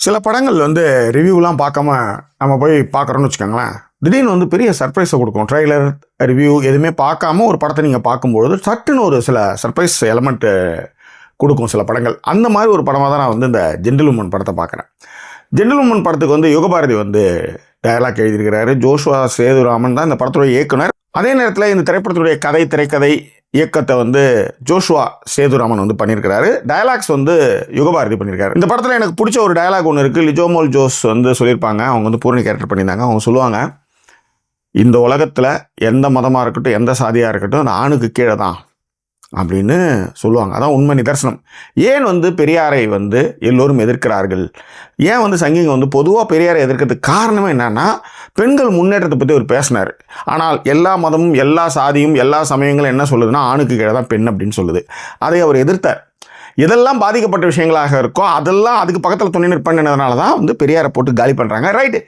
சில படங்கள் ரிவ்யூலாம் பார்க்காம நம்ம போய் பார்க்குறோன்னு வச்சுக்கோங்களேன், திடீர்னு பெரிய சர்ப்ரைஸை கொடுக்கும். ட்ரெய்லர், ரிவ்யூ எதுவுமே பார்க்காம ஒரு படத்தை நீங்கள் பார்க்கும்பொழுது சட்டுன்னு ஒரு சில சர்ப்ரைஸ் எலமெண்ட்டு கொடுக்கும் சில படங்கள். அந்த மாதிரி ஒரு படமாக தான் நான் இந்த ஜென்டில்வுமன் படத்தை பார்க்குறேன். ஜென்டில்வுமன் படத்துக்கு யுகபாரதி டயலாக் எழுதியிருக்கிறாரு. ஜோஷுவா சேதுராமன் தான் இந்த படத்துடைய இயக்குனர். அதே நேரத்தில் இந்த திரைப்படத்துடைய திரைக்கதை இயக்கத்தை ஜோஷுவா சேதுராமன் பண்ணியிருக்கிறாரு. டயலாக்ஸ் யுகபாரதி பண்ணியிருக்காரு. இந்த படத்தில் எனக்கு பிடிச்ச ஒரு டயலாக் ஒன்று இருக்குது. லிஜோமோல் ஜோஸ் சொல்லியிருப்பாங்க. அவங்க பூரணி கேரக்டர் பண்ணியிருந்தாங்க. அவங்க சொல்லுவாங்க, இந்த உலகத்தில் எந்த மதமாக இருக்கட்டும், எந்த சாதியாக இருக்கட்டும், அந்த ஆணுக்கு கீழே தான் அப்படின்னு சொல்லுவாங்க. அதான் உண்மை நிதர்சனம். ஏன் பெரியாரை எல்லோரும் எதிர்க்கிறார்கள்? ஏன் சங்கிங்க பொதுவாக பெரியாரை எதிர்க்கிறதுக்கு காரணமே என்னன்னா, பெண்கள் முன்னேற்றத்தை பற்றி அவர் பேசினார். ஆனால் எல்லா மதமும், எல்லா சாதியும், எல்லா சமயங்களும் என்ன சொல்லுதுன்னா, ஆணுக்கு கீழே தான் பெண் அப்படின்னு சொல்லுது. அதை அவர் எதிர்த்தார். எதெல்லாம் பாதிக்கப்பட்ட விஷயங்களாக இருக்கோ அதெல்லாம் அதுக்கு பக்கத்தில் துணை நிற்பதுனால தான் பெரியாரை போட்டு காலி பண்ணுறாங்க. ரைட்டு,